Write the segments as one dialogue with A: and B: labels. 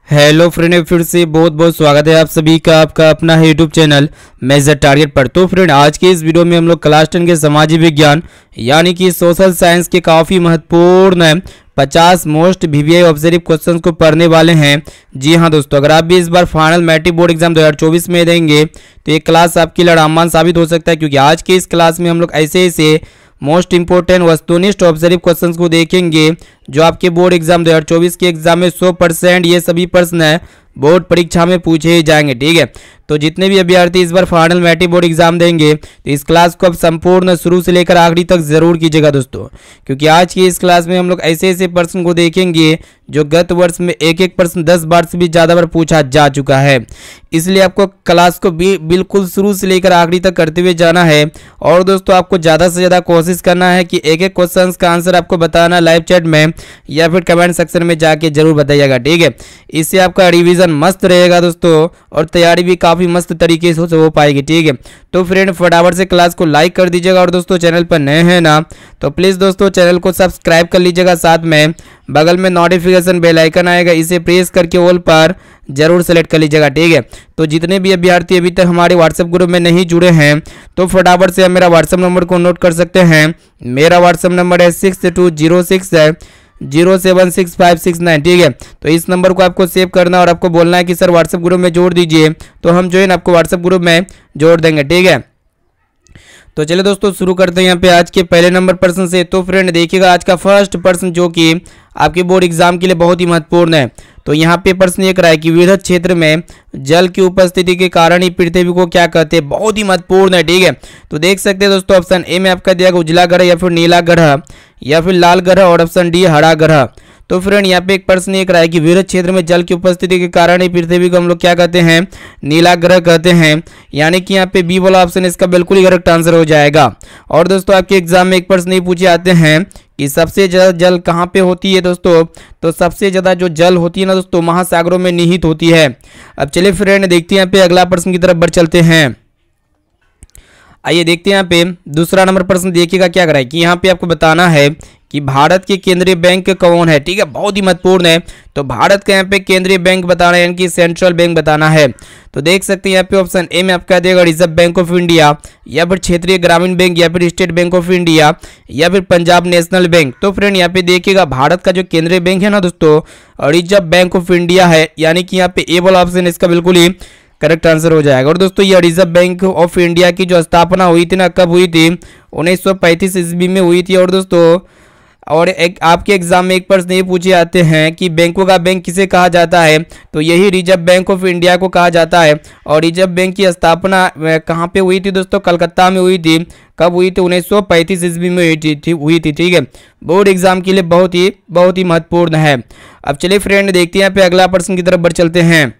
A: Hello friend, फिर से बहुत बहुत स्वागत है आप सभी का आपका अपना है यूट्यूब चैनल मेजर टारगेट पर। तो फ्रेंड, आज के इस वीडियो में हम लोग क्लास 10 के सामाजिक विज्ञान यानी कि सोशल साइंस के काफ़ी महत्वपूर्ण 50 मोस्ट वीवीआई ऑब्जर्व क्वेश्चंस को पढ़ने वाले हैं। जी हाँ दोस्तों, अगर आप भी इस बार फाइनल मैट्रिक बोर्ड एग्जाम 2024 में देंगे तो ये क्लास आपके लिए रामबाण साबित हो सकता है, क्योंकि आज के इस क्लास में हम लोग ऐसे ऐसे मोस्ट इंपोर्टेंट वस्तुनिष्ठ ऑब्जर्व क्वेश्चंस को देखेंगे जो आपके बोर्ड एग्जाम 2024 के एग्जाम में 100% ये सभी प्रश्न बोर्ड परीक्षा में पूछे ही जाएंगे। ठीक है, तो जितने भी अभ्यर्थी इस बार फाइनल मैट्रिक बोर्ड एग्जाम देंगे तो इस क्लास को अब संपूर्ण शुरू से लेकर आखिरी तक जरूर कीजिएगा दोस्तों, क्योंकि आज की इस क्लास में हम लोग ऐसे ऐसे प्रश्न को देखेंगे जो गत वर्ष में एक एक प्रश्न 10 बार से भी ज़्यादा बार पूछा जा चुका है। इसलिए आपको क्लास को भी बिल्कुल शुरू से लेकर आखिरी तक करते हुए जाना है। और दोस्तों, आपको ज़्यादा से ज़्यादा कोशिश करना है कि एक एक क्वेश्चन का आंसर आपको बताना लाइव चैट में या फिर कमेंट सेक्शन में जाके जरूर बताइएगा। ठीक है, इससे आपका रिवीजन मस्त रहेगा दोस्तों और तैयारी भी काफ़ी मस्त तरीके से हो पाएगी। ठीक है, तो फ्रेंड फटाफट से क्लास को लाइक कर दीजिएगा और दोस्तों चैनल पर नए हैं ना तो प्लीज़ दोस्तों चैनल को सब्सक्राइब कर लीजिएगा। साथ में बगल में नोटिफिकेशन बेल आइकन आएगा, इसे प्रेस करके ऑल पर जरूर सेलेक्ट कर लीजिएगा। ठीक है, तो जितने भी अभ्यर्थी अभी तक हमारे व्हाट्सएप ग्रुप में नहीं जुड़े हैं तो फटाफट से मेरा व्हाट्सएप नंबर को नोट कर सकते हैं। मेरा व्हाट्सएप नंबर है 6206076569। ठीक है, तो इस नंबर को आपको सेव करना और आपको बोलना है कि सर व्हाट्सएप ग्रुप में जोड़ दीजिए, तो हम जो है ना आपको व्हाट्सएप ग्रुप में जोड़ देंगे। ठीक है, तो चलिए दोस्तों शुरू करते हैं यहाँ पे आज के पहले नंबर प्रश्न से। तो फ्रेंड देखिएगा आज का फर्स्ट प्रश्न जो कि आपके बोर्ड एग्जाम के लिए बहुत ही महत्वपूर्ण है। तो यहाँ पे प्रश्न ये कराए कि वृहद क्षेत्र में जल की उपस्थिति के कारण ही पृथ्वी को क्या कहते हैं, बहुत ही महत्वपूर्ण है। ठीक है, तो देख सकते हैं दोस्तों ऑप्शन ए में आपका दिया गया उजला ग्रह या फिर नीला ग्रह या फिर लाल ग्रह और ऑप्शन डी हरा ग्रह। तो फ्रेंड यहाँ पे एक प्रश्न ये कराया कि वृहद क्षेत्र में जल की उपस्थिति के कारण ही पृथ्वी को हम लोग क्या कहते हैं, नीला ग्रह कहते हैं, यानी कि यहाँ पे बी वाला ऑप्शन इसका बिल्कुल ही करेक्ट आंसर हो जाएगा। और दोस्तों आपके एग्जाम में एक प्रश्न नहीं पूछे आते हैं कि सबसे ज़्यादा जल कहाँ पे होती है दोस्तों, तो सबसे ज़्यादा जो जल होती है ना दोस्तों महासागरों में निहित होती है। अब चलिए फ्रेंड देखते हैं यहाँ पे अगला प्रश्न की तरफ बढ़ चलते हैं। आइए देखते हैं यहाँ पे दूसरा नंबर प्रश्न देखिएगा क्या कराए कि यहाँ पे आपको बताना है कि भारत के केंद्रीय बैंक कौन है। ठीक है, बहुत ही महत्वपूर्ण है। तो भारत का यहाँ पे केंद्रीय बैंक बताना है यानी कि सेंट्रल बैंक बताना है। तो देख सकते हैं यहाँ पे ऑप्शन ए में आपका देगा रिजर्व बैंक ऑफ इंडिया या फिर क्षेत्रीय ग्रामीण बैंक या फिर स्टेट बैंक ऑफ इंडिया या फिर पंजाब नेशनल बैंक। तो फ्रेंड यहाँ पे देखिएगा भारत का जो केंद्रीय बैंक है ना दोस्तों रिजर्व बैंक ऑफ इंडिया है, यानी कि यहाँ पे ए वाला ऑप्शन इसका बिल्कुल ही करेक्ट आंसर हो जाएगा। और दोस्तों ये रिजर्व बैंक ऑफ इंडिया की जो स्थापना हुई थी ना, कब हुई थी, 1935 ईस्वी में हुई थी। और दोस्तों और एक आपके एग्जाम में एक प्रश्न ये पूछे जाते हैं कि बैंकों का बैंक किसे कहा जाता है, तो यही रिजर्व बैंक ऑफ इंडिया को कहा जाता है। और रिजर्व बैंक की स्थापना कहाँ पे हुई थी दोस्तों, कलकत्ता में हुई थी। कब हुई थी, 1935 ईस्वी में हुई थी। ठीक है, बोर्ड एग्जाम के लिए बहुत ही महत्वपूर्ण है। अब चलिए फ्रेंड देखते हैं यहाँ पे अगला प्रश्न की तरफ बढ़ चलते हैं।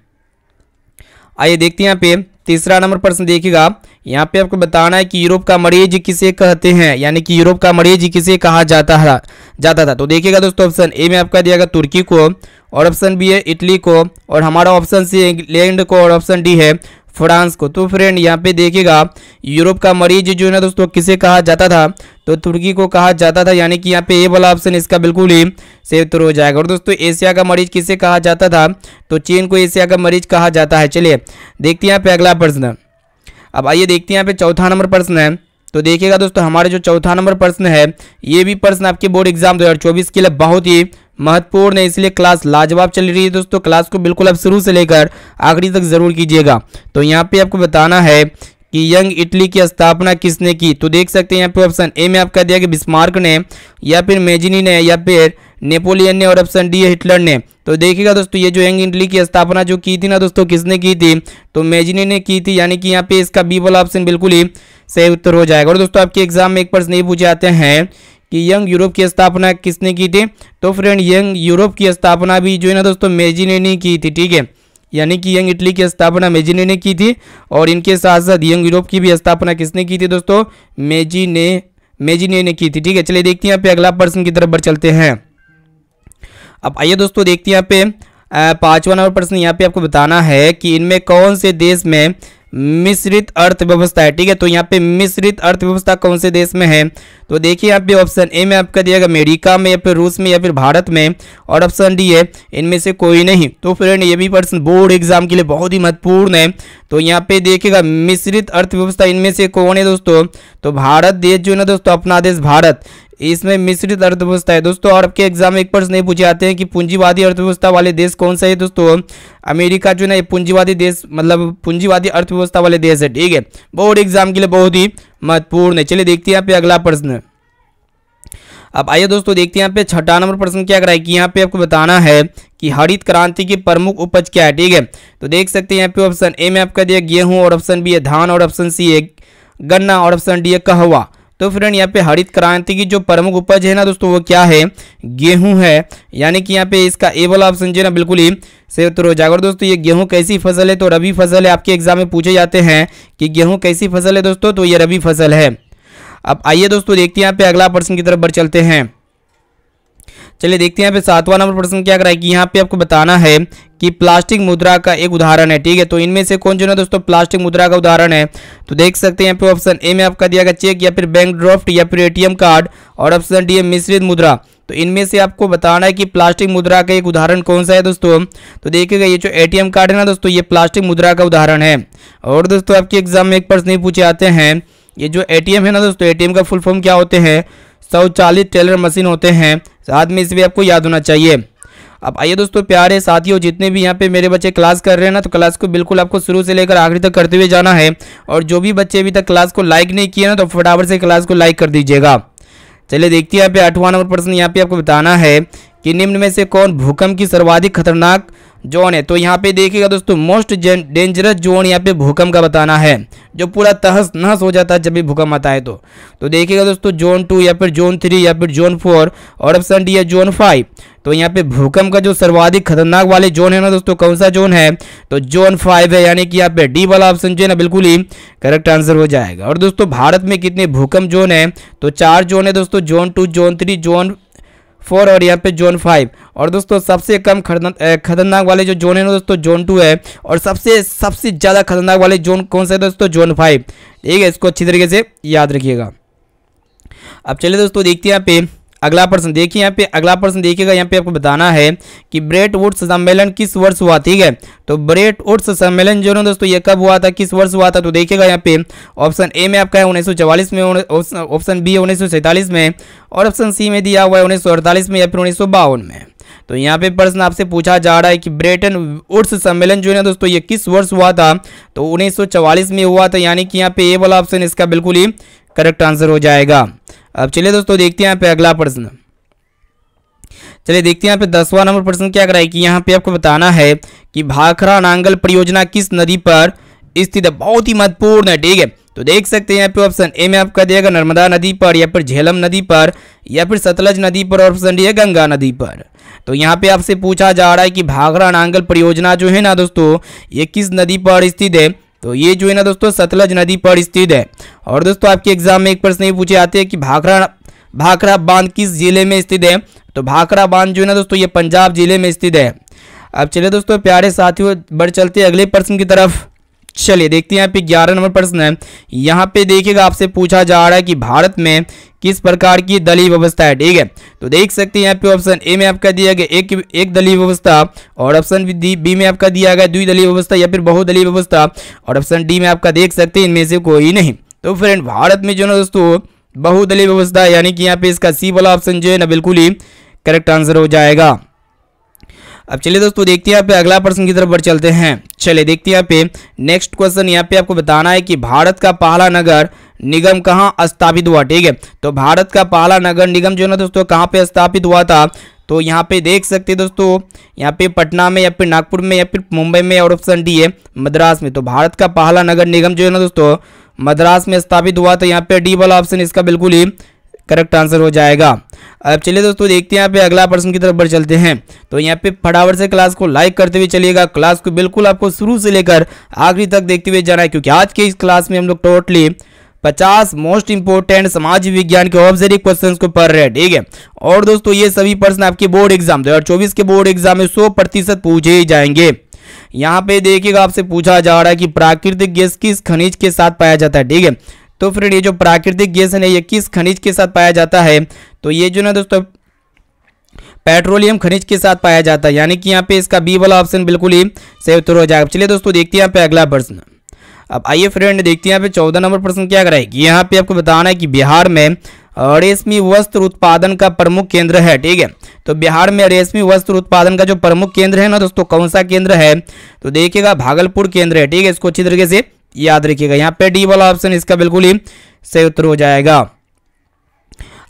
A: आइए देखते हैं यहाँ पे तीसरा नंबर प्रश्न देखिएगा। यहाँ पे आपको बताना है कि यूरोप का मरीज किसे कहते हैं, यानी कि यूरोप का मरीज किसे कहा जाता था। तो देखिएगा दोस्तों ऑप्शन ए में आपका दिया गया तुर्की को और ऑप्शन बी है इटली को और हमारा ऑप्शन सी इंग्लैंड को और ऑप्शन डी है फ्रांस को। तो फ्रेंड यहाँ पे देखिएगा यूरोप का मरीज जो है ना दोस्तों किसे कहा जाता था, तो तुर्की को कहा जाता था, यानी कि यहाँ पे ए वाला ऑप्शन इसका बिल्कुल ही सही उत्तर हो जाएगा। और दोस्तों एशिया का मरीज किसे कहा जाता था, तो चीन को एशिया का मरीज कहा जाता है। चलिए देखते हैं यहाँ पे अगला प्रश्न। अब आइए देखते हैं यहाँ पे चौथा नंबर प्रश्न है। तो देखिएगा दोस्तों हमारे जो चौथा नंबर प्रश्न है ये भी प्रश्न आपके बोर्ड एग्जाम 2024 के लिए बहुत ही महत्वपूर्ण है, इसलिए क्लास लाजवाब चल रही है दोस्तों। क्लास को बिल्कुल आप शुरू से लेकर आखिरी तक जरूर कीजिएगा। तो यहाँ पे आपको बताना है कि यंग इटली की स्थापना किसने की। तो देख सकते हैं यहाँ पे ऑप्शन ए में आपका दिया कि बिस्मार्क ने या फिर मेजिनी ने या फिर नेपोलियन ने और ऑप्शन डी है हिटलर ने। तो देखिएगा दोस्तों ये जो यंग इटली की स्थापना जो की थी ना दोस्तों किसने की थी, तो मेजिनी ने की थी, यानी कि यहाँ पे इसका बी वाला ऑप्शन बिल्कुल ही सही उत्तर हो जाएगा। और दोस्तों आपके एग्जाम में एक प्रश्न ये पूछे जाते हैं कि यंग यूरोप की स्थापना किसने की थी, तो फ्रेंड यंग यूरोप की स्थापना भी जो है ना दोस्तों मेजिनी ने की थी। ठीक है, यानी कि यंग इटली की स्थापना मेजिनी ने की थी और इनके साथ साथ यंग यूरोप की भी स्थापना किसने की थी दोस्तों, मेजिनी ने की थी। ठीक है, चलिए देखते हैं यहाँ पे अगला प्रश्न की तरफ बढ़ चलते हैं। अब आइए दोस्तों देखते हैं यहाँ पे पांचवा नंबर प्रश्न। यहाँ पे आपको बताना है कि इनमें कौन से देश में मिश्रित अर्थव्यवस्था है। ठीक है, तो यहाँ पे मिश्रित अर्थव्यवस्था कौन से देश में है? तो देखिए यहाँ पे ऑप्शन ए में आपका दिया गया अमेरिका में, या फिर रूस में, या फिर भारत में, और ऑप्शन डी है इनमें से कोई नहीं। तो फ्रेंड ये भी प्रश्न बोर्ड एग्जाम के लिए बहुत ही महत्वपूर्ण है। तो यहाँ पे देखिएगा मिश्रित अर्थव्यवस्था इनमें से कौन है दोस्तों? तो भारत देश जो है ना दोस्तों, अपना देश भारत, इसमें मिश्रित अर्थव्यवस्था है दोस्तों। और आपके एग्जाम में एक प्रश्न नहीं पूछे जाते हैं कि पूंजीवादी अर्थव्यवस्था वाले देश कौन सा है दोस्तों? अमेरिका जो है ना, ये पूंजीवादी देश मतलब पूंजीवादी अर्थव्यवस्था वाले देश है। ठीक है, बोर्ड एग्जाम के लिए बहुत ही महत्वपूर्ण है। चलिए देखते हैं यहाँ पे अगला प्रश्न। अब आइए दोस्तों देखते हैं यहाँ पे छठा नंबर प्रश्न क्या कराए कि यहाँ पे आपको बताना है कि हरित क्रांति की प्रमुख उपज क्या है। ठीक है, तो देख सकते हैं यहाँ पे ऑप्शन ए में आपका दिया गेहूं, और ऑप्शन बी है धान, और ऑप्शन सी है गन्ना, और ऑप्शन डी है कहवा। तो फ्रेंड यहाँ पे हरित क्रांति की जो प्रमुख उपज है ना दोस्तों, वो क्या है? गेहूं है। यानी कि यहाँ पे इसका ए वाला ऑप्शन जो है ना बिल्कुल ही सही उत्तर हो जाएगा। और दोस्तों ये गेहूं कैसी फसल है? तो रबी फसल है। आपके एग्जाम में पूछे जाते हैं कि गेहूं कैसी फसल है दोस्तों, तो ये रबी फसल है। अब आइए दोस्तों देखते हैं यहाँ पे अगला प्रश्न की तरफ बढ़ चलते हैं। चलिए देखते हैं यहाँ पे सातवां नंबर प्रश्न क्या कराए कि यहाँ पे आपको बताना है कि प्लास्टिक मुद्रा का एक उदाहरण है। ठीक है, तो इनमें से कौन जो है दोस्तों प्लास्टिक मुद्रा का उदाहरण है? तो देख सकते हैं यहाँ पे ऑप्शन ए में आपका दिया गया चेक, या फिर बैंक ड्राफ्ट, या फिर एटीएम कार्ड, और ऑप्शन डी है मिश्रित मुद्रा। तो इनमें से आपको बताना है कि प्लास्टिक मुद्रा का एक उदाहरण कौन सा है दोस्तों? तो देखिएगा ये जो एटीएम कार्ड है ना दोस्तों, ये प्लास्टिक मुद्रा का उदाहरण है। और दोस्तों आपके एग्जाम में एक प्रश्न नहीं पूछे जाते हैं, ये जो एटीएम है ना दोस्तों, एटीएम का फुल फॉर्म क्या होते हैं? स्वचालित टेलर मशीन होते हैं। साथ में इसे भी आपको याद होना चाहिए। अब आइए दोस्तों प्यारे साथियों, जितने भी यहाँ पे मेरे बच्चे क्लास कर रहे हैं ना, तो क्लास को बिल्कुल आपको शुरू से लेकर आखिरी तक करते हुए जाना है। और जो भी बच्चे अभी तक क्लास को लाइक नहीं किए ना, तो फटाफट से क्लास को लाइक कर दीजिएगा। चलिए देखते हैं यहाँ पे आठवां नंबर प्रश्न। यहाँ पे आपको बताना है कि निम्न में से कौन भूकंप की सर्वाधिक खतरनाक जोन है? तो यहाँ पे देखिएगा दोस्तों मोस्ट डेंजरस जोन यहाँ पे भूकंप का बताना है, जो पूरा तहस नहस हो जाता है जब भी भूकंप आता है। तो देखिएगा दोस्तों जोन 2, या फिर जोन 3, या फिर जोन 4, और ऑप्शन डी है जोन 5। तो यहाँ पे भूकंप का जो सर्वाधिक खतरनाक वाले जोन है ना दोस्तों, कौन सा जोन है? तो जोन 5 है। यानी कि यहाँ पे डी वाला ऑप्शन जो है ना बिल्कुल ही करेक्ट आंसर हो जाएगा। और दोस्तों भारत में कितने भूकंप जोन है? तो 4 जोन है दोस्तों, जोन 2, जोन 3, जोन 4 और यहाँ पे जोन 5। और दोस्तों सबसे कम खतरनाक वाले जो जोन है ना दोस्तों, जोन 2 है। और सबसे ज़्यादा खतरनाक वाले जोन कौन सा है दोस्तों? जोन 5। ठीक है, इसको अच्छी तरीके से याद रखिएगा। अब चलिए दोस्तों देखते हैं यहाँ पे अगला प्रश्न। देखिए यहाँ पे अगला प्रश्न देखिएगा, यहाँ पे आपको बताना है कि ब्रेट वुड्स सम्मेलन किस वर्ष हुआ? ठीक है, तो ब्रेट वुड्स सम्मेलन जो है दोस्तों, ये कब हुआ था, किस वर्ष हुआ था? तो देखिएगा यहाँ पे ऑप्शन ए में आपका है 1944 में, ऑप्शन बी है 1947 में, और ऑप्शन सी में दिया हुआ है 1948 में, या फिर 1952 में। तो यहाँ पे प्रश्न आपसे पूछा जा रहा है कि ब्रेटन वुड्स सम्मेलन जो है ना दोस्तों, ये किस वर्ष हुआ था? तो 1944 में हुआ था। यानी कि यहाँ पे ए वाला ऑप्शन इसका बिल्कुल ही करेक्ट आंसर हो जाएगा। अब चलिए दोस्तों देखते हैं यहाँ पे अगला प्रश्न। चलिए देखते हैं यहाँ पे 10वां नंबर प्रश्न क्या कराए कि यहाँ पे आपको बताना है कि भाखड़ा नांगल परियोजना किस नदी पर स्थित है? बहुत ही महत्वपूर्ण है। ठीक है, तो देख सकते हैं यहाँ पे ऑप्शन ए में आपका दिएगा नर्मदा नदी पर, या फिर झेलम नदी पर, या फिर सतलज नदी पर, और ऑप्शन डी है गंगा नदी पर। तो यहाँ पे आपसे पूछा जा रहा है कि भाखड़ा नांगल परियोजना जो है ना दोस्तों, ये किस नदी पर स्थित है? तो ये जो है ना दोस्तों सतलज नदी पर स्थित है। और दोस्तों आपके एग्जाम में एक प्रश्न ये पूछे जाते हैं कि भाखड़ा बांध किस जिले में स्थित है? तो भाखड़ा बांध जो है ना दोस्तों, ये पंजाब जिले में स्थित है। अब चलिए दोस्तों प्यारे साथियों बढ़ चलते हैं अगले प्रश्न की तरफ। चलिए देखते हैं यहाँ पे 11 नंबर प्रश्न है। यहाँ पे देखिएगा आपसे पूछा जा रहा है कि भारत में किस प्रकार की दलीय व्यवस्था है? ठीक है, तो देख सकते हैं यहाँ पे ऑप्शन ए में आपका दिया गया एक दलीय व्यवस्था, और ऑप्शन बी में आपका दिया गया द्विदलीय व्यवस्था, या फिर बहुदलीय व्यवस्था, और ऑप्शन डी में आपका देख सकते हैं इनमें से कोई नहीं। तो फ्रेंड भारत में जो है ना दोस्तों बहुदलीय व्यवस्था, यानी कि यहाँ पे इसका सी वाला ऑप्शन जो है ना बिल्कुल ही करेक्ट आंसर हो जाएगा। अब चलिए दोस्तों देखते हैं यहाँ पे अगला प्रश्न की तरफ बढ़ चलते हैं। चलिए देखते हैं यहाँ पे नेक्स्ट क्वेश्चन। यहाँ पे आपको बताना है कि भारत का पहला नगर निगम कहाँ स्थापित हुआ? ठीक है, तो भारत का पहला नगर निगम जो है ना दोस्तों कहाँ पे स्थापित हुआ था? तो यहाँ पे देख सकते हैं दोस्तों, यहाँ पे पटना में, या फिर नागपुर में, या फिर मुंबई में, और ऑप्शन डी है मद्रास में। तो भारत का पहला नगर निगम जो है ना दोस्तों मद्रास में स्थापित हुआ। तो यहाँ पे डी वाला ऑप्शन इसका बिल्कुल ही करेक्ट आंसर हो जाएगा। अब चलिए दोस्तों देखते हैं यहाँ पे अगला प्रश्न की तरफ बढ़ चलते हैं। तो यहाँ पे फटाफट से क्लास को लाइक करते हुए चलिएगा। क्लास को बिल्कुल आपको शुरू से लेकर आखिरी तक देखते हुए जाना है, क्योंकि आज के इस क्लास में हम लोग टोटली 50 मोस्ट इंपोर्टेंट समाज विज्ञान के ऑब्जर्व क्वेश्चंस को पढ़ रहे हैं। ठीक है, और दोस्तों ये सभी प्रश्न आपके बोर्ड एग्जाम 2024 के बोर्ड एग्जाम में 100% पूछे ही जाएंगे। यहाँ पे देखिएगा आपसे पूछा जा रहा है कि प्राकृतिक गैस किस खनिज के साथ पाया जाता है, ठीक है। तो फ्रेंड ये जो प्राकृतिक गैस है ये किस खनिज के साथ पाया जाता है, तो ये जो ना दोस्तों पेट्रोलियम खनिज के साथ पाया जाता है, यानी कि यहाँ पे इसका बी वाला ऑप्शन बिल्कुल ही सही उत्तर हो जाएगा। चलिए दोस्तों देखते हैं यहाँ पे अगला प्रश्न। अब आइए फ्रेंड देखते हैं यहाँ पे 14 नंबर प्रश्न क्या कराएगी। यहाँ पे आपको बताना है कि बिहार में रेशमी वस्त्र उत्पादन का प्रमुख केंद्र है, ठीक है। तो बिहार में रेशमी वस्त्र उत्पादन का जो प्रमुख केंद्र है ना दोस्तों, कौन सा केंद्र है, तो देखिएगा भागलपुर केंद्र है, ठीक है। इसको अच्छी तरीके से याद रखिएगा। यहाँ पे डी वाला ऑप्शन इसका बिल्कुल ही सही उत्तर हो जाएगा।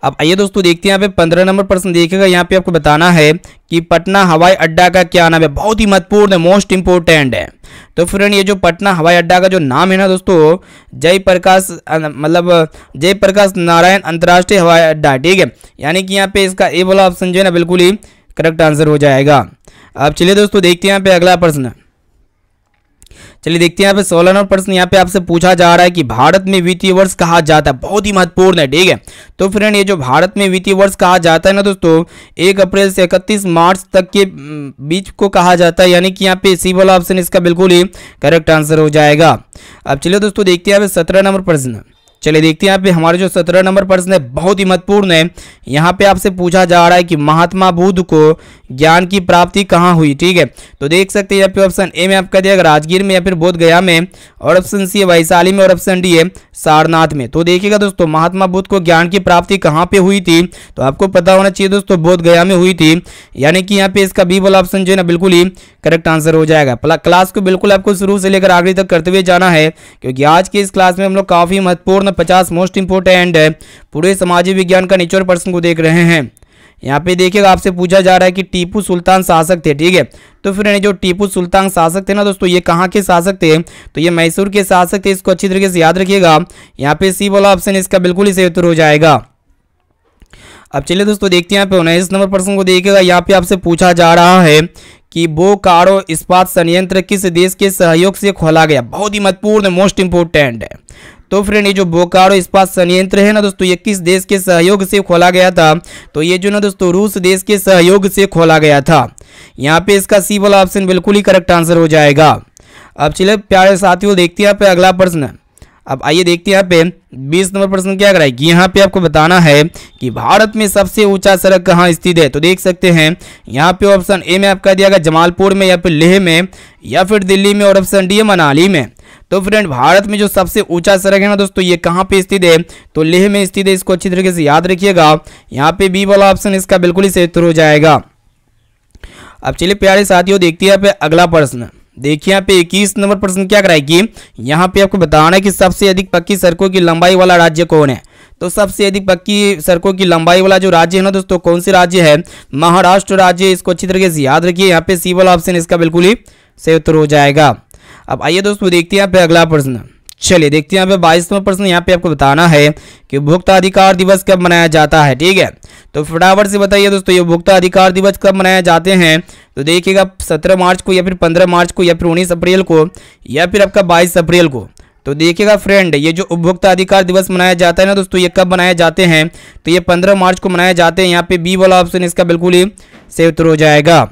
A: अब आइए दोस्तों देखते हैं यहाँ पे 15 नंबर प्रश्न देखिएगा। यहाँ पे आपको बताना है कि पटना हवाई अड्डा का क्या नाम है, बहुत ही महत्वपूर्ण है, मोस्ट इंपोर्टेंट है। तो फ्रेंड ये जो पटना हवाई अड्डा का जो नाम है ना दोस्तों, जयप्रकाश नारायण अंतर्राष्ट्रीय हवाई अड्डा, ठीक है। यानी कि यहाँ पे इसका ए वाला ऑप्शन जो है ना बिल्कुल ही करेक्ट आंसर हो जाएगा। अब चलिए दोस्तों देखते हैं यहाँ पे अगला प्रश्न। चलिए देखते हैं यहाँ पे 16 नंबर प्रश्न। यहाँ पे आपसे पूछा जा रहा है कि भारत में वित्तीय वर्ष कहा जाता है, बहुत ही महत्वपूर्ण है, ठीक है। तो फ्रेंड ये जो भारत में वित्तीय वर्ष कहा जाता है ना दोस्तों, 1 अप्रैल से 31 मार्च तक के बीच को कहा जाता है, यानी कि यहाँ पे सी वाला ऑप्शन इसका बिल्कुल ही करेक्ट आंसर हो जाएगा। अब चलिए दोस्तों देखते हैं यहाँ पे 17 नंबर प्रश्न। चलिए देखते हैं यहाँ पे हमारे जो 17 नंबर प्रश्न है बहुत ही महत्वपूर्ण है। यहाँ पे आपसे पूछा जा रहा है कि महात्मा बुद्ध को ज्ञान की प्राप्ति कहाँ हुई, ठीक है। तो देख सकते हैं यहाँ पे ऑप्शन ए में आपका दिया राजगीर में, या फिर बोध गया में, और ऑप्शन सी है वैशाली में, और ऑप्शन डी है सारनाथ में। तो देखिएगा दोस्तों महात्मा बुद्ध को ज्ञान की प्राप्ति कहाँ पे हुई थी, तो आपको पता होना चाहिए दोस्तों बोध गया में हुई थी, यानी कि यहाँ पे इसका बी वाला ऑप्शन जो है ना बिल्कुल ही करेक्ट आंसर हो जाएगा। क्लास को बिल्कुल आपको शुरू से लेकर आखिरी तक करते हुए जाना है, क्योंकि आज की इस क्लास में हम लोग काफी महत्वपूर्ण 50 मोस्ट इंपोर्टेंट पूरे समाजी विज्ञान का निचोड़ प्रश्न को देख रहे हैं। यहाँ पे देखिएगा आपसे पूछा जा रहा है कि टीपू सुल्तान शासक थे, ठीक है। तो फिर जो टीपू सुल्तान शासक थे ना दोस्तों, ये कहाँ के शासक थे, तो ये मैसूर के शासक थे। इसको अच्छी तरीके से याद रखिएगा। यहाँ पे सी वाला ऑप्शन इसका बिल्कुल ही सही उत्तर हो जाएगा। अब चलिए दोस्तों देखते हैं यहाँ पे 19 नंबर प्रश्न को देखिएगा। यहाँ पे आपसे पूछा जा रहा है कि बोकारो इस्पात संयंत्र किस देश के सहयोग से खोला गया, बहुत ही महत्वपूर्ण मोस्ट इंपोर्टेंट है। तो फ्रेंड ये जो बोकारो इस्पात संयंत्र है ना दोस्तों, ये किस देश के सहयोग से खोला गया था, तो ये जो ना दोस्तों रूस देश के सहयोग से खोला गया था। यहाँ पे इसका सी वाला ऑप्शन बिल्कुल ही करेक्ट आंसर हो जाएगा। अब चलिए प्यारे साथियों देखते हैं यहाँ पे अगला प्रश्न। अब आइए देखते हैं यहाँ पे 20 नंबर प्रश्न क्या कराएगी। यहाँ पे आपको बताना है कि भारत में सबसे ऊंचा सड़क कहाँ स्थित है। तो देख सकते हैं यहाँ पे ऑप्शन ए में आपका दिया गया जमालपुर में, या फिर लेह में, या फिर दिल्ली में, और ऑप्शन डी है मनाली में। तो फ्रेंड भारत में जो सबसे ऊंचा सड़क है ना दोस्तों, ये कहाँ पे स्थित है, तो लेह में स्थित है। इसको अच्छी तरीके से याद रखिएगा। यहाँ पे बी वाला ऑप्शन इसका बिल्कुल ही सही उत्तर हो जाएगा। अब चलिए प्यारे साथियों देखते हैं यहाँ पे अगला प्रश्न। देखिए यहाँ पे 21 नंबर प्रश्न क्या कराएगी। यहाँ पे आपको बताना है कि सबसे अधिक पक्की सड़कों की लंबाई वाला राज्य कौन है। तो सबसे अधिक पक्की सड़कों की लंबाई वाला जो राज्य है ना दोस्तों, कौन से राज्य है, महाराष्ट्र राज्य। इसको अच्छी तरीके से याद रखिए। यहाँ पे सी वाला ऑप्शन इसका बिल्कुल ही सही उत्तर हो जाएगा। अब आइए दोस्तों देखते हैं यहाँ पे अगला प्रश्न। चलिए देखते हैं यहाँ पे 22 नंबर प्रश्न। यहाँ पे आपको बताना है कि उपभोक्ता अधिकार दिवस कब मनाया जाता है, ठीक है। तो फटाफट से बताइए दोस्तों ये उपभोक्ता अधिकार दिवस कब मनाए जाते हैं। तो देखिएगा 17 मार्च को, या फिर 15 मार्च को, या फिर 19 अप्रैल को, या फिर आपका 22 अप्रैल को। तो देखिएगा फ्रेंड ये जो उपभोक्ता अधिकार दिवस मनाया जाता है ना दोस्तों, ये कब मनाए जाते हैं, तो ये 15 मार्च को मनाए जाते हैं। यहाँ पे बी वाला ऑप्शन इसका बिल्कुल ही सही उत्तर हो जाएगा।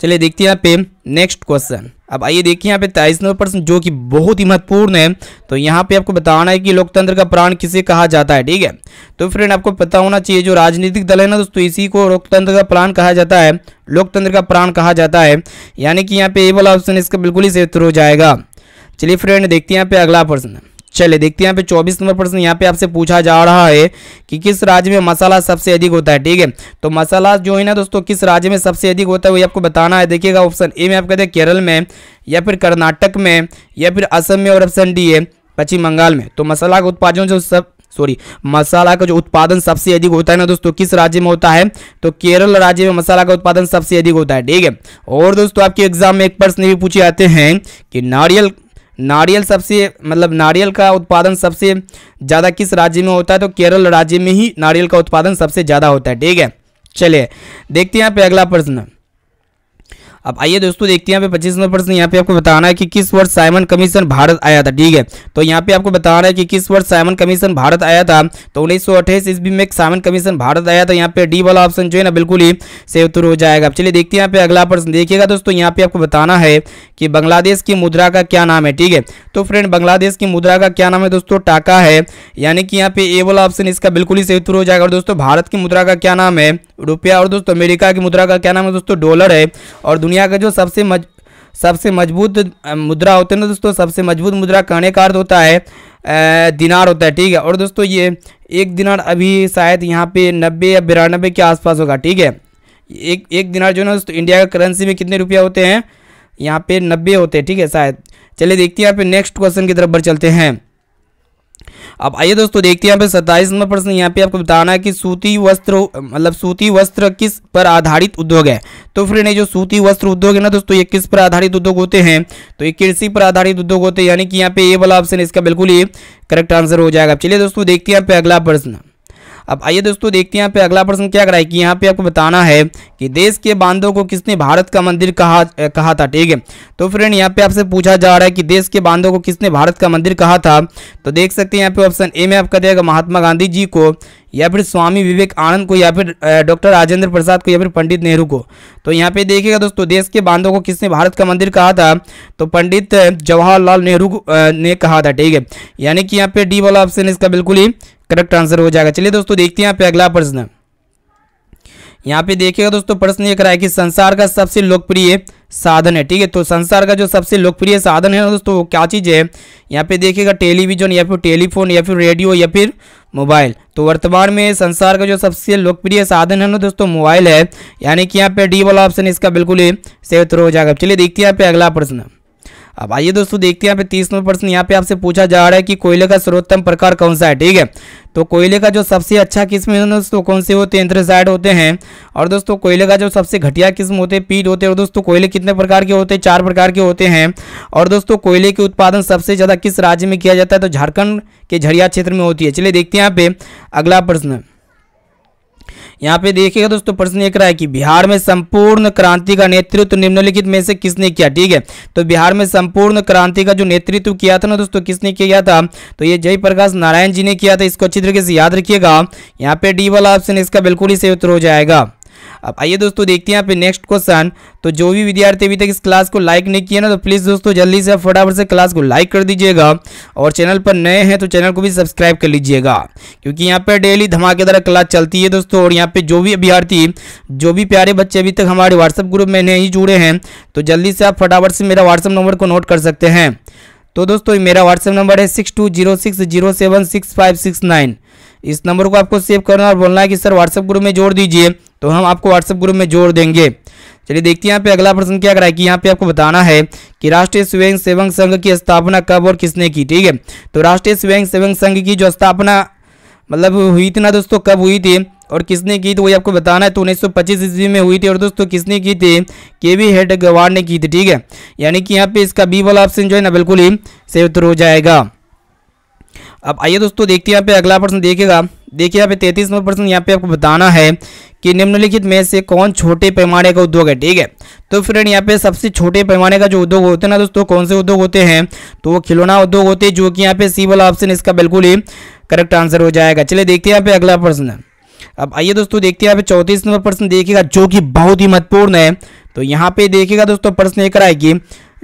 A: चलिए देखते हैं यहाँ पे नेक्स्ट क्वेश्चन। अब आइए देखिए यहाँ पे 23 नंबर प्रश्न जो कि बहुत ही महत्वपूर्ण है। तो यहाँ पे आपको बताना है कि लोकतंत्र का प्राण किसे कहा जाता है, ठीक है। तो फ्रेंड आपको पता होना चाहिए जो राजनीतिक दल है ना दोस्तों, इसी को लोकतंत्र का प्राण कहा जाता है, लोकतंत्र का प्राण कहा जाता है। यानी कि यहाँ पे ए वाला ऑप्शन इसका बिल्कुल ही सही उत्तर हो जाएगा। चलिए फ्रेंड देखते हैं यहाँ पे अगला प्रश्न। चलिए देखते हैं यहाँ पे 24 नंबर प्रश्न। यहाँ पे आपसे पूछा जा रहा है कि किस राज्य में मसाला सबसे अधिक होता है, ठीक है। तो मसाला जो है ना दोस्तों किस राज्य में सबसे अधिक होता है वो आपको बताना है। देखिएगा ऑप्शन ए में आप कहते हैं केरल में, या फिर कर्नाटक में, या फिर असम में, और ऑप्शन डी है पश्चिम बंगाल में। तो मसाला का उत्पादन मसाला का जो उत्पादन सबसे अधिक होता है ना दोस्तों किस राज्य में होता है, तो केरल राज्य में मसाला का उत्पादन सबसे अधिक होता है, ठीक है। और दोस्तों आपके एग्जाम में एक प्रश्न भी पूछे जाते हैं कि नारियल का उत्पादन सबसे ज़्यादा किस राज्य में होता है, तो केरल राज्य में ही नारियल का उत्पादन सबसे ज़्यादा होता है, ठीक है। चलिए देखते हैं यहाँ पे अगला प्रश्न। अब आइए दोस्तों देखते हैं यहाँ पे 25 नंबर प्रश्न। यहाँ पे आपको बताना है कि किस वर्ष साइमन कमीशन भारत आया था। ठीक है, तो यहाँ पे आपको बताना है कि किस वर्ष साइमन कमीशन भारत आया था। तो 1928 ईस्वी में साइमन कमीशन भारत आया था। यहाँ पे डी वाला ऑप्शन जो है ना बिल्कुल ही सही उत्तर हो जाएगा। अब चलिए देखते हैं यहाँ पे अगला प्रश्न। देखिएगा दोस्तों, यहाँ पे आपको बताना है कि बांग्लादेश की मुद्रा का क्या नाम है। ठीक है, तो फ्रेंड बांग्लादेश की मुद्रा का क्या नाम है दोस्तों, टाका है। यानी कि यहाँ पे ए वाला ऑप्शन इसका बिल्कुल ही सही उत्तर हो जाएगा। और दोस्तों भारत की मुद्रा का क्या नाम है, रुपया। और दोस्तों अमेरिका की मुद्रा का क्या नाम है दोस्तों, डॉलर है। और दुनिया का जो सबसे मजबूत मुद्रा होते हैं ना दोस्तों, सबसे मजबूत मुद्रा कहने का अर्थ होता है दिनार होता है। ठीक है, और दोस्तों ये एक दिनार अभी शायद यहाँ पे 90 या 92 के आसपास होगा। ठीक है, एक दिनार जो है ना दोस्तों इंडिया का करेंसी में कितने रुपया होते हैं, यहाँ पे 90 होते हैं। ठीक है शायद। चलिए देखते हैं यहाँ पे नेक्स्ट क्वेश्चन की तरफ बढ़ चलते हैं। अब आइए दोस्तों देखते हैं यहाँ पे 27 नंबर प्रश्न। यहाँ पे आपको बताना है कि सूती वस्त्र किस पर आधारित उद्योग है। तो फ्रेंड ये जो सूती वस्त्र उद्योग है ना दोस्तों, ये किस पर आधारित उद्योग होते हैं, तो ये कृषि पर आधारित उद्योग होते हैं। यानी कि यहाँ पे ए वाला ऑप्शन इसका बिल्कुल ही करेक्ट आंसर हो जाएगा। चलिए दोस्तों देखते हैं यहाँ पे अगला प्रश्न। अब आइए दोस्तों देखते हैं यहाँ पे अगला प्रश्न क्या कराए कि यहाँ पे आपको बताना है कि देश के बांधों को किसने भारत का मंदिर कहा था। ठीक है, तो फ्रेंड यहाँ पे आपसे पूछा जा रहा है कि देश के बांधों को किसने भारत का मंदिर कहा था। तो देख सकते हैं यहाँ पे ऑप्शन ए में आपका देगा महात्मा गांधी जी को, या फिर स्वामी विवेकानंद को, या फिर डॉक्टर राजेंद्र प्रसाद को, या फिर पंडित नेहरू को। तो यहाँ पे देखिएगा दोस्तों, देश के बांधों को किसने भारत का मंदिर कहा था, तो पंडित जवाहरलाल नेहरू ने कहा था। ठीक है, यानी कि यहाँ पे डी वाला ऑप्शन इसका बिल्कुल ही करेक्ट आंसर हो जाएगा। चलिए दोस्तों देखते हैं यहाँ पे अगला प्रश्न। यहाँ पे देखिएगा दोस्तों, प्रश्न ये करा है कि संसार का सबसे लोकप्रिय साधन है। ठीक है, तो संसार का जो सबसे लोकप्रिय साधन है दोस्तों वो क्या चीज़ है। यहाँ पे देखिएगा टेलीविजन, या फिर टेलीफोन, या फिर रेडियो, या फिर मोबाइल। तो वर्तमान में संसार का जो सबसे लोकप्रिय साधन है ना दोस्तों मोबाइल है। यानी कि यहाँ पे डी वाला ऑप्शन इसका बिल्कुल ही सही उत्तर हो जाएगा। चलिए देखते हैं यहाँ पे अगला प्रश्न। अब आइए दोस्तों देखते हैं यहाँ पे 30 नंबर प्रश्न। यहाँ पे आपसे पूछा जा रहा है कि कोयले का सर्वोत्तम प्रकार कौन सा है। ठीक है, तो कोयले का जो सबसे अच्छा किस्म है दोस्तों कौन से होते हैं, एंथ्रेसाइट होते हैं। और दोस्तों कोयले का जो सबसे घटिया किस्म होते हैं पीट होते हैं। और दोस्तों कोयले कितने प्रकार के होते हैं, 4 प्रकार के होते हैं। और दोस्तों कोयले के उत्पादन सबसे ज़्यादा किस राज्य में किया जाता है, तो झारखंड के झरिया क्षेत्र में होती है। चलिए देखते हैं यहाँ पे अगला प्रश्न। यहाँ पे देखिएगा दोस्तों, प्रश्न ये करा है कि बिहार में संपूर्ण क्रांति का नेतृत्व निम्नलिखित में से किसने किया। ठीक है, तो बिहार में संपूर्ण क्रांति का जो नेतृत्व किया था ना दोस्तों, किसने किया था, तो ये जयप्रकाश नारायण जी ने किया था। इसको अच्छी तरीके से याद रखिएगा। यहाँ पे डी वाला ऑप्शन इसका बिल्कुल ही सही उत्तर हो जाएगा। अब आइए दोस्तों देखते हैं यहाँ पे नेक्स्ट क्वेश्चन। तो जो भी विद्यार्थी अभी तक इस क्लास को लाइक नहीं किया ना, तो प्लीज़ दोस्तों जल्दी से फटाफट से क्लास को लाइक कर दीजिएगा। और चैनल पर नए हैं तो चैनल को भी सब्सक्राइब कर लीजिएगा, क्योंकि यहाँ पे डेली धमाकेदार क्लास चलती है दोस्तों। और यहाँ पे जो भी अभ्यर्थी, जो भी प्यारे बच्चे अभी तक हमारे व्हाट्सएप ग्रुप में नहीं जुड़े हैं, तो जल्दी से आप फटाफट से मेरा व्हाट्सएप नंबर को नोट कर सकते हैं। तो दोस्तों मेरा व्हाट्सएप नंबर है 6206076569। इस नंबर को आपको सेव करना और बोलना है कि सर व्हाट्सएप ग्रुप में जोड़ दीजिए, तो हम आपको व्हाट्सएप ग्रुप में जोड़ देंगे। चलिए देखते हैं यहाँ पे अगला प्रश्न क्या कराए कि यहाँ पे आपको बताना है कि राष्ट्रीय स्वयं सेवक संघ की स्थापना कब और किसने की। ठीक है, तो राष्ट्रीय स्वयं सेवक संघ की जो स्थापना मतलब हुई थी ना दोस्तों, कब हुई थी और किसने की, तो वही आपको बताना है। तो 1925 ईस्वी में हुई थी। और दोस्तों किसने की थी, के.वी. हेडगेवार ने की थी। ठीक है, यानी कि यहाँ पे इसका बी वाला ऑप्शन जो है ना बिल्कुल ही सही उत्तर हो जाएगा। अब आइए दोस्तों देखते हैं यहाँ पे अगला प्रश्न। देखिएगा, देखिए यहाँ पे 33 नंबर प्रश्न। यहाँ पे आपको बताना है कि निम्नलिखित में से कौन छोटे पैमाने का उद्योग है। ठीक है, तो फ्रेंड यहाँ पे सबसे छोटे पैमाने का जो उद्योग होते हैं ना दोस्तों, कौन से उद्योग होते हैं, तो वो खिलौना उद्योग होते हैं, जो कि यहाँ पे सी वाला ऑप्शन इसका बिल्कुल ही करेक्ट आंसर हो जाएगा। चलिए देखते हैं यहाँ पे अगला प्रश्न। अब आइए दोस्तों देखते हैं यहाँ पे 34 नंबर प्रश्न। देखिएगा जो कि बहुत ही महत्वपूर्ण है। तो यहाँ पे देखिएगा दोस्तों, प्रश्न ये करा है कि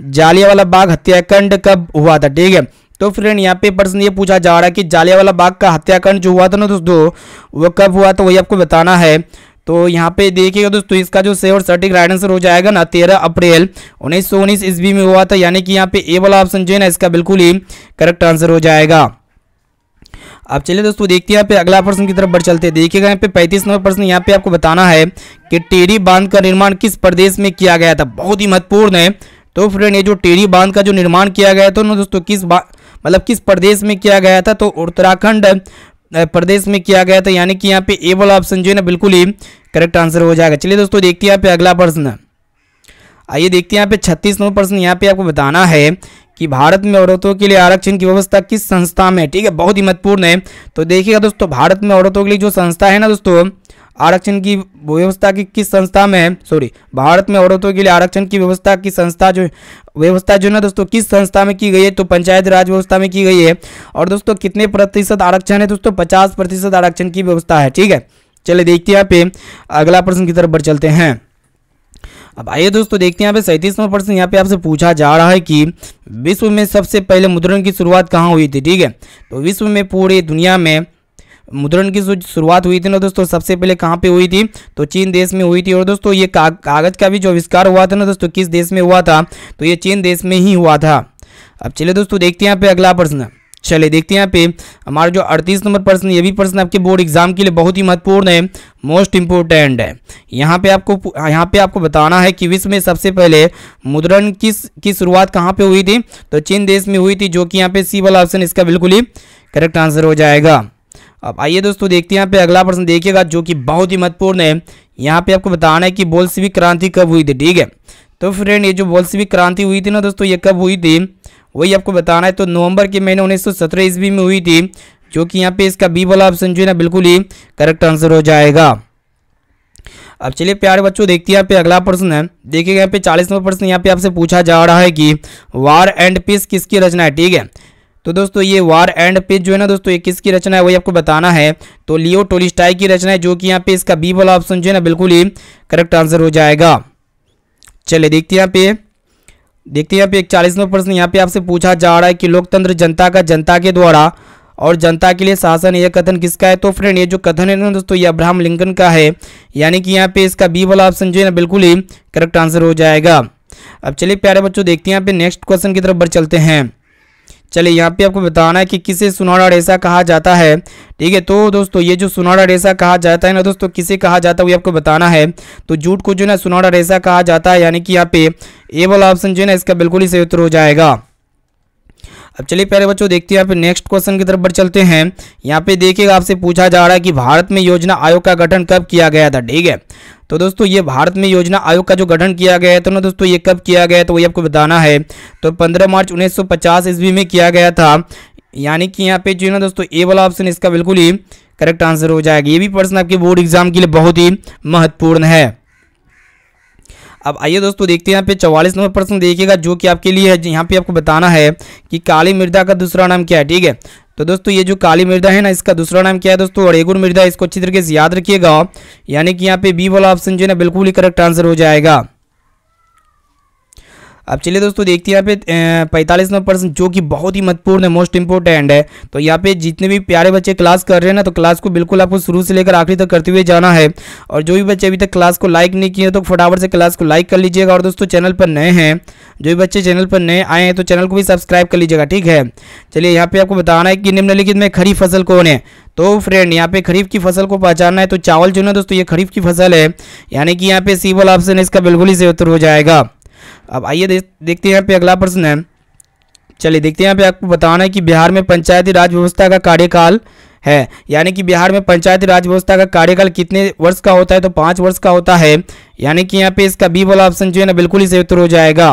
A: जालियांवाला बाग हत्याकांड कब हुआ था। ठीक है, तो फ्रेंड यहाँ पे प्रश्न ये पूछा जा रहा है कि जालियांवाला बाग का हत्याकांड जो हुआ था ना दोस्तों, वो कब हुआ, तो वही आपको बताना है। तो यहाँ पे देखिएगा दोस्तों, इसका जो सही और सटीक राइट आंसर हो जाएगा ना 13 अप्रैल 1919 ईस्वी में हुआ था। यानी कि यहाँ पे ए वाला ऑप्शन जो है ना इसका बिल्कुल ही करेक्ट आंसर हो जाएगा। अब चलिए दोस्तों देखते हैं यहाँ पे अगला प्रश्न की तरफ बढ़ चलते हैं। देखिएगा यहाँ पे 35 नंबर प्रश्न। यहाँ पे आपको बताना है कि टेरी बांध का निर्माण किस प्रदेश में किया गया था। बहुत ही महत्वपूर्ण है। तो फ्रेंड ये जो टेरी बांध का जो निर्माण किया गया था ना दोस्तों, किस प्रदेश में किया गया था, तो उत्तराखंड प्रदेश में किया गया था। यानी कि यहाँ पे ए वाला ऑप्शन जो है ना बिल्कुल ही करेक्ट आंसर हो जाएगा। चलिए दोस्तों देखते हैं यहाँ पे अगला प्रश्न। आइए देखते हैं यहाँ पे 36 नंबर प्रश्न। यहाँ पे आपको बताना है कि भारत में औरतों के लिए आरक्षण की व्यवस्था किस संस्था में। ठीक है, बहुत ही महत्वपूर्ण है। तो देखिएगा दोस्तों, भारत में औरतों के लिए जो संस्था है ना दोस्तों, आरक्षण की व्यवस्था की किस संस्था में है, भारत में औरतों के लिए आरक्षण की व्यवस्था की व्यवस्था जो ना दोस्तों किस संस्था में की गई है, तो पंचायत राज व्यवस्था में की गई है। और दोस्तों कितने प्रतिशत आरक्षण है दोस्तों, 50% आरक्षण की व्यवस्था है। ठीक है, चलिए देखते हैं यहाँ पे अगला प्रश्न की तरफ बढ़ चलते हैं। अब आइए दोस्तों देखते हैं यहाँ पे 37वां प्रश्न यहाँ पे आपसे पूछा जा रहा है कि विश्व में सबसे पहले मुद्रण की शुरुआत कहाँ हुई थी। ठीक है, तो विश्व में पूरी दुनिया में मुद्रण की शुरुआत हुई थी ना दोस्तों, सबसे पहले कहाँ पे हुई थी, तो चीन देश में हुई थी। और दोस्तों ये कागज का भी जो आविष्कार हुआ था ना दोस्तों, किस देश में हुआ था, तो ये चीन देश में ही हुआ था। अब चलिए दोस्तों देखते हैं यहाँ पे अगला प्रश्न। चलिए देखते हैं यहाँ पे हमारा जो 38 नंबर प्रश्न, ये भी प्रश्न आपके बोर्ड एग्जाम के लिए बहुत ही महत्वपूर्ण है, मोस्ट इंपोर्टेंट है। यहाँ पे आपको बताना है कि विश्व में सबसे पहले मुद्रण की शुरुआत कहाँ पे हुई थी, तो चीन देश में हुई थी, जो कि यहाँ पे सी वाला ऑप्शन इसका बिल्कुल ही करेक्ट आंसर हो जाएगा। अब आइए दोस्तों देखते हैं यहाँ पे अगला प्रश्न देखिएगा, जो कि बहुत ही महत्वपूर्ण है। यहाँ पे आपको बताना है कि बोल्शेविक क्रांति कब हुई थी। ठीक है, तो फ्रेंड ये जो बोल्शेविक क्रांति हुई थी ना दोस्तों, ये कब हुई थी वही आपको बताना है। तो नवंबर के महीने 1917 ईस्वी में हुई थी, जो कि यहाँ पे इसका बी वाला ऑप्शन जो है ना बिल्कुल ही करेक्ट आंसर हो जाएगा। अब चलिए प्यारे बच्चों देखते हैं यहाँ पे अगला प्रश्न है। देखिएगा यहाँ पे 40वां प्रश्न यहाँ पे आपसे पूछा जा रहा है कि वार एंड पीस किसकी रचना है। ठीक है, तो दोस्तों ये वार एंड पीस जो है ना दोस्तों, ये किसकी रचना है वही आपको बताना है। तो लियो टोल्स्टॉय की रचना है, जो कि यहाँ पे इसका बी वाला ऑप्शन जो है ना बिल्कुल ही करेक्ट आंसर हो जाएगा। चलिए देखते हैं यहाँ पे 41वां प्रश्न यहाँ पे आपसे पूछा जा रहा है कि लोकतंत्र जनता का जनता के द्वारा और जनता के लिए शासन, यह कथन किसका है। तो फ्रेंड ये जो कथन है ना दोस्तों, ये अब्राहम लिंकन का है, यानी कि यहाँ पे इसका बी वाला ऑप्शन जो है ना बिल्कुल ही करेक्ट आंसर हो जाएगा। अब चलिए प्यारे बच्चों देखते हैं यहाँ पे नेक्स्ट क्वेश्चन की तरफ बढ़ चलते हैं। चलिए यहाँ पे आपको बताना है कि किसे सुनहरा रेशा कहा जाता है। ठीक है, तो दोस्तों ये जो सुनहरा रेशा कहा जाता है ना दोस्तों, किसे कहा जाता है वो आपको बताना है। तो जूट को जो है ना सुनहरा रेशा कहा जाता है, यानी कि यहाँ पे ए वाला ऑप्शन जो है ना इसका बिल्कुल ही सही उत्तर हो जाएगा। अब चलिए प्यारे बच्चों देखते हैं यहाँ पे नेक्स्ट क्वेश्चन की तरफ बढ़ चलते हैं। यहाँ पे देखिएगा आपसे पूछा जा रहा है कि भारत में योजना आयोग का गठन कब किया गया था। ठीक है, तो दोस्तों ये भारत में योजना आयोग का जो गठन किया गया है तो ना दोस्तों, ये कब किया गया तो वही आपको बताना है। तो 15 मार्च 1950 ईस्वी में किया गया था, यानी कि यहाँ पे जो है ना दोस्तों ए वाला ऑप्शन इसका बिल्कुल ही करेक्ट आंसर हो जाएगा। ये भी प्रश्न आपके बोर्ड एग्जाम के लिए बहुत ही महत्वपूर्ण है। अब आइए दोस्तों देखते हैं यहाँ पे 44 नंबर प्रश्न देखिएगा, जो कि आपके लिए है। यहाँ पे आपको बताना है कि काली मृदा का दूसरा नाम क्या है। ठीक है, तो दोस्तों ये जो काली मृदा है ना, इसका दूसरा नाम क्या है दोस्तों, रेगुन मृदा। इसको अच्छी तरीके से याद रखिएगा, यानी कि यहाँ पे बी वाला ऑप्शन जो है ना बिल्कुल ही करेक्ट आंसर हो जाएगा। अब चलिए दोस्तों देखते हैं यहाँ पे 45 नंबर प्रश्न, जो कि बहुत ही महत्वपूर्ण है, मोस्ट इंपोर्टेंट है। तो यहाँ पे जितने भी प्यारे बच्चे क्लास कर रहे हैं ना, तो क्लास को बिल्कुल आपको शुरू से लेकर आखिरी तक करते हुए जाना है। और जो भी बच्चे अभी तक क्लास को लाइक नहीं किए तो फटाफट से क्लास को लाइक कर लीजिएगा। और दोस्तों चैनल पर नए हैं, जो भी बच्चे चैनल पर नए आए हैं तो चैनल को भी सब्सक्राइब कर लीजिएगा। ठीक है, चलिए यहाँ पे आपको बताना है कि निम्नलिखित में खरीफ फसल कौन है। तो फ्रेंड यहाँ पे खरीफ की फसल को पहचानना है। तो चावल जो है दोस्तों, ये खरीफ की फसल है, यानी कि यहाँ पे सी वाला ऑप्शन इसका बिल्कुल ही सही उत्तर हो जाएगा। अब आइए देखते हैं यहाँ पे अगला प्रश्न है। चलिए देखते हैं यहाँ पे आपको बताना है कि बिहार में पंचायती राज व्यवस्था का कार्यकाल है, यानी कि बिहार में पंचायती राज व्यवस्था का कार्यकाल कितने वर्ष का होता है। तो 5 वर्ष का होता है, यानी कि यहाँ पे इसका बी वाला ऑप्शन जो है ना बिल्कुल ही सही उत्तर हो जाएगा।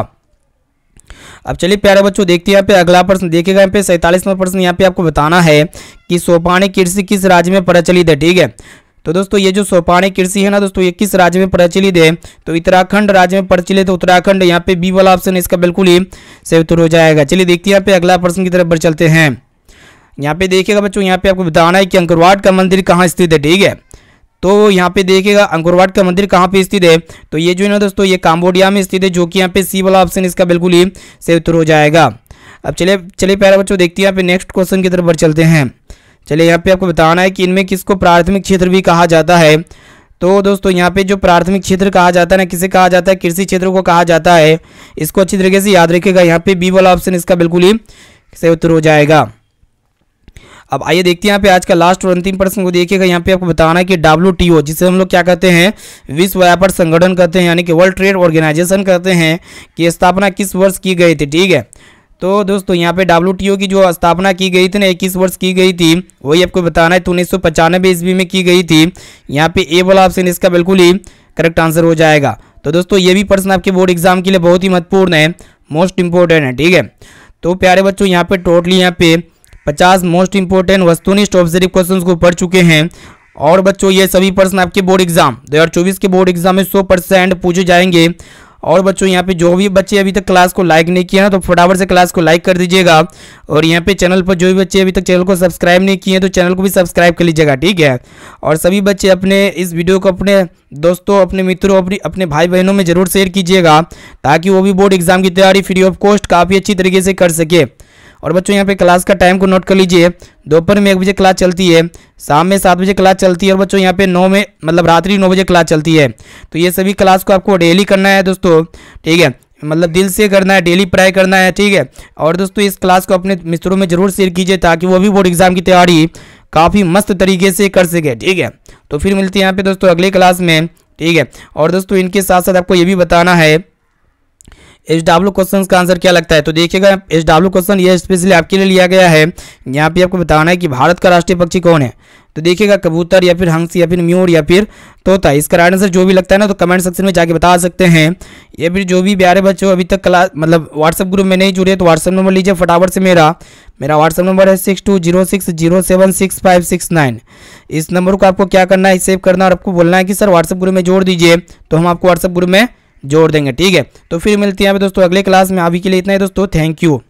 A: अब चलिए प्यारे बच्चों देखते हैं यहाँ पे अगला प्रश्न देखिएगा। यहाँ पे 47वां प्रश्न यहाँ पे आपको बताना है कि सोपानी कृषि किस राज्य में प्रचलित है। ठीक है, तो दोस्तों ये जो सोपानी कृषि है ना दोस्तों, ये किस राज्य में प्रचलित है। तो उत्तराखंड राज्य में प्रचलित है, उत्तराखंड। यहाँ पे बी वाला ऑप्शन इसका बिल्कुल ही सही उत्तर हो जाएगा। चलिए देखते हैं यहाँ पे अगला प्रश्न की तरफ बढ़ चलते हैं। यहाँ पे देखिएगा बच्चों, यहाँ पे आपको बताना है कि अंकुरवाट का मंदिर कहाँ स्थित है। ठीक है, तो यहाँ पे देखिएगा अंकुरवाट का मंदिर कहाँ पे स्थित है। तो ये जो है ना दोस्तों, ये काम्बोडिया में स्थित है, जो कि यहाँ पे सी वाला ऑप्शन इसका बिल्कुल ही सही उत्तर हो जाएगा। अब चलिए प्यारे बच्चों देखते हैं यहाँ पे नेक्स्ट क्वेश्चन की तरफ बढ़ चलते हैं। चलिए यहाँ पे आपको बताना है कि इनमें किसको प्राथमिक क्षेत्र भी कहा जाता है। तो दोस्तों यहाँ पे जो प्राथमिक क्षेत्र कहा जाता है ना, किसे कहा जाता है, कृषि क्षेत्र को कहा जाता है। इसको अच्छी तरीके से याद रखिएगा, यहाँ पे बी वाला ऑप्शन इसका बिल्कुल ही सही उत्तर हो जाएगा। अब आइए देखते हैं यहाँ पे आज का लास्ट और अंतिम प्रश्न को देखिएगा। यहाँ पे आपको बताना है कि WTO, जिसे हम लोग क्या कहते हैं, विश्व व्यापार संगठन कहते हैं, यानी कि वर्ल्ड ट्रेड ऑर्गेनाइजेशन कहते हैं, कि स्थापना किस वर्ष की गई थी। ठीक है, तो दोस्तों यहाँ पे WTO की जो स्थापना की गई थी ना, 21 वर्ष की गई थी, वही आपको बताना है। तो 1995 ईस्वी में की गई थी। यहाँ पे ए वाला ऑप्शन इसका बिल्कुल ही करेक्ट आंसर हो जाएगा। तो दोस्तों ये भी प्रश्न आपके बोर्ड एग्जाम के लिए बहुत ही महत्वपूर्ण है, मोस्ट इंपोर्टेंट है। ठीक है, तो प्यारे बच्चों यहाँ पे टोटली यहाँ पे 50 मोस्ट इंपोर्टेंट वस्तुनिष्ठ ऑब्जेक्टिव क्वेश्चंस को पढ़ चुके हैं। और बच्चों ये सभी प्रश्न आपके बोर्ड एग्जाम 2024 के बोर्ड एग्जाम में 100% पूछे जाएंगे। और बच्चों यहाँ पे जो भी बच्चे अभी तक क्लास को लाइक नहीं किया ना, तो फटाफट से क्लास को लाइक कर दीजिएगा। और यहाँ पे चैनल पर जो भी बच्चे अभी तक चैनल को सब्सक्राइब नहीं किए तो चैनल को भी सब्सक्राइब कर लीजिएगा, ठीक है। और सभी बच्चे अपने इस वीडियो को अपने दोस्तों, अपने मित्रों, अपने भाई बहनों में जरूर शेयर कीजिएगा, ताकि वो भी बोर्ड एग्जाम की तैयारी फ्री ऑफ कॉस्ट काफ़ी अच्छी तरीके से कर सके। और बच्चों यहाँ पे क्लास का टाइम को नोट कर लीजिए। दोपहर में 1 बजे क्लास चलती है, शाम में 7 बजे क्लास चलती है, और बच्चों यहाँ पे 9 में मतलब रात्रि 9 बजे क्लास चलती है। तो ये सभी क्लास को आपको डेली करना है दोस्तों, ठीक है, मतलब दिल से करना है, डेली पढ़ाई करना है, ठीक है। और दोस्तों इस क्लास को अपने मित्रों में जरूर शेयर कीजिए, ताकि वो भी बोर्ड एग्जाम की तैयारी काफ़ी मस्त तरीके से कर सके, ठीक है। तो फिर मिलते हैं यहाँ पे दोस्तों अगले क्लास में, ठीक है। और दोस्तों इनके साथ साथ आपको ये भी बताना है SW क्वेश्चन का आंसर क्या लगता है। तो देखिएगा SW क्वेश्चन ये स्पेशली आपके लिए लिया गया है। यहाँ पे आपको बताना है कि भारत का राष्ट्रीय पक्षी कौन है। तो देखिएगा कबूतर या फिर हंस या फिर म्यूर या फिर तोता, इसका राइट आंसर जो भी लगता है ना, तो कमेंट सेक्शन में जाके बता सकते हैं। या फिर जो भी प्यारे बच्चों अभी तक क्लास मतलब व्हाट्सएप ग्रुप में नहीं जुड़े तो व्हाट्सएप नंबर लीजिए फटाफट से। मेरा व्हाट्सएप नंबर है 6206076569। इस नंबर को आपको क्या करना है, सेव करना और आपको बोलना है कि सर व्हाट्सएप ग्रुप में जोड़ दीजिए, तो हम आपको व्हाट्सएप ग्रुप में जोड़ देंगे, ठीक है। तो फिर मिलते हैं दोस्तों अगले क्लास में। अभी के लिए इतना ही दोस्तों, थैंक यू।